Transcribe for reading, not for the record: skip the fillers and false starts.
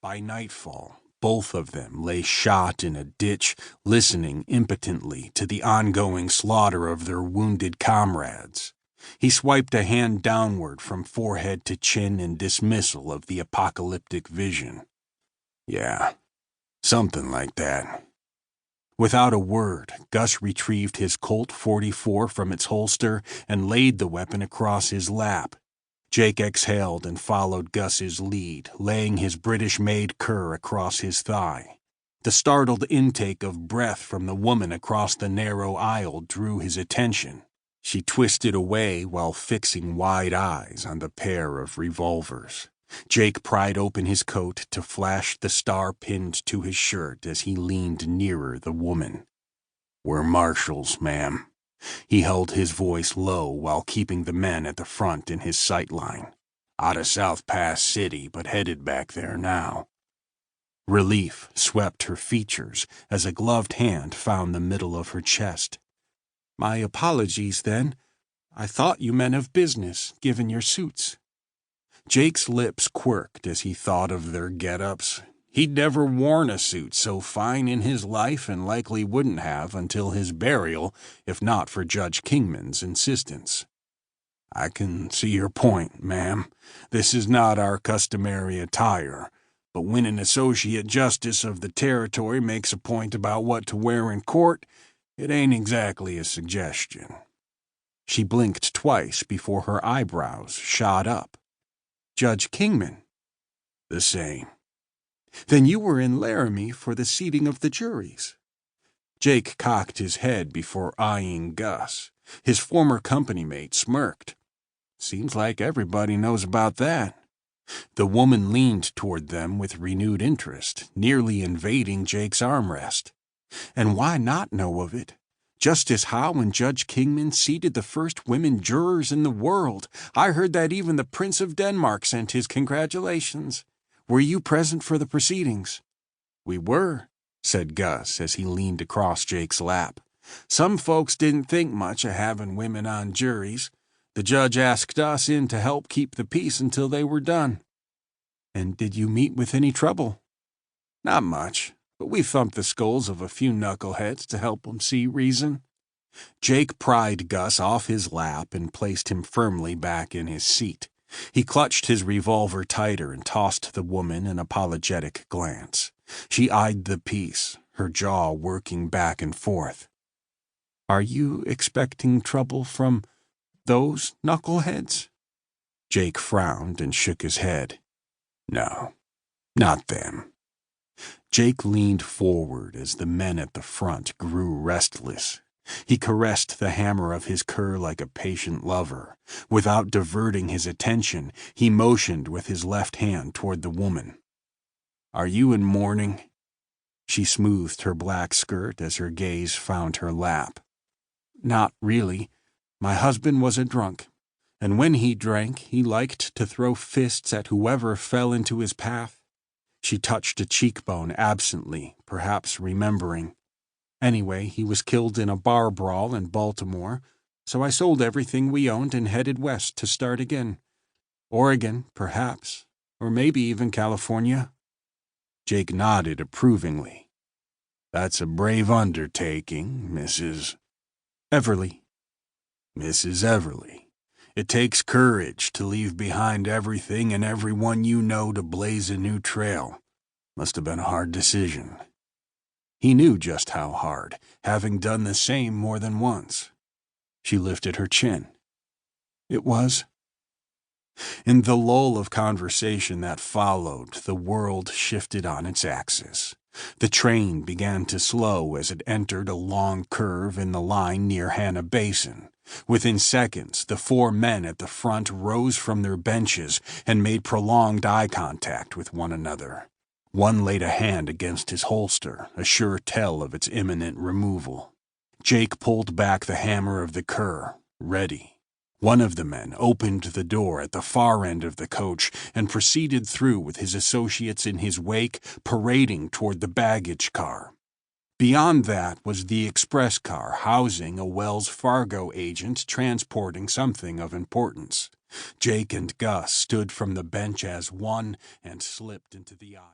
By nightfall, both of them lay shot in a ditch, listening impotently to the ongoing slaughter of their wounded comrades. He swiped a hand downward from forehead to chin in dismissal of the apocalyptic vision. Yeah, something like that. Without a word, Gus retrieved his Colt 44 from its holster and laid the weapon across his lap. Jake exhaled and followed Gus's lead, laying his British-made cur across his thigh. The startled intake of breath from the woman across the narrow aisle drew his attention. She twisted away while fixing wide eyes on the pair of revolvers. Jake pried open his coat to flash the star pinned to his shirt as he leaned nearer the woman. "We're marshals, ma'am." He held his voice low while keeping the men at the front in his sight line. "Out of South Pass City, but headed back there now." Relief swept her features as a gloved hand found the middle of her chest. "My apologies, then. I thought you meant of business, given your suits." Jake's lips quirked as he thought of their get-ups. He'd never worn a suit so fine in his life and likely wouldn't have until his burial, if not for Judge Kingman's insistence. "I can see your point, ma'am. This is not our customary attire, but when an associate justice of the territory makes a point about what to wear in court, it ain't exactly a suggestion." She blinked twice before her eyebrows shot up. "Judge Kingman?" "The same." "Then you were in Laramie for the seating of the juries." Jake cocked his head before eyeing Gus. His former company mate smirked. "Seems like everybody knows about that." The woman leaned toward them with renewed interest, nearly invading Jake's armrest. "And why not know of it? Justice Howe and Judge Kingman seated the first women jurors in the world. I heard that even the Prince of Denmark sent his congratulations. Were you present for the proceedings?" "We were," said Gus as he leaned across Jake's lap. "Some folks didn't think much of having women on juries. The judge asked us in to help keep the peace until they were done." "And did you meet with any trouble?" "Not much, but we thumped the skulls of a few knuckleheads to help them see reason." Jake pried Gus off his lap and placed him firmly back in his seat. He clutched his revolver tighter and tossed the woman an apologetic glance. She eyed the piece, her jaw working back and forth. "Are you expecting trouble from those knuckleheads?" Jake frowned and shook his head. "No, not them." Jake leaned forward as the men at the front grew restless. He caressed the hammer of his cur like a patient lover. Without diverting his attention, he motioned with his left hand toward the woman. "Are you in mourning?" She smoothed her black skirt as her gaze found her lap. "Not really. My husband was a drunk, and when he drank, he liked to throw fists at whoever fell into his path." She touched a cheekbone absently, perhaps remembering. "Anyway, he was killed in a bar brawl in Baltimore, so I sold everything we owned and headed west to start again. Oregon, perhaps, or maybe even California." Jake nodded approvingly. "That's a brave undertaking, Mrs. Everly." "Mrs. Everly. It takes courage to leave behind everything and everyone you know to blaze a new trail. Must have been a hard decision." He knew just how hard, having done the same more than once. She lifted her chin. "It was." In the lull of conversation that followed, the world shifted on its axis. The train began to slow as it entered a long curve in the line near Hannah Basin. Within seconds, the four men at the front rose from their benches and made prolonged eye contact with one another. One laid a hand against his holster, a sure tell of its imminent removal. Jake pulled back the hammer of the cur, ready. One of the men opened the door at the far end of the coach and proceeded through with his associates in his wake, parading toward the baggage car. Beyond that was the express car housing a Wells Fargo agent transporting something of importance. Jake and Gus stood from the bench as one and slipped into the aisle.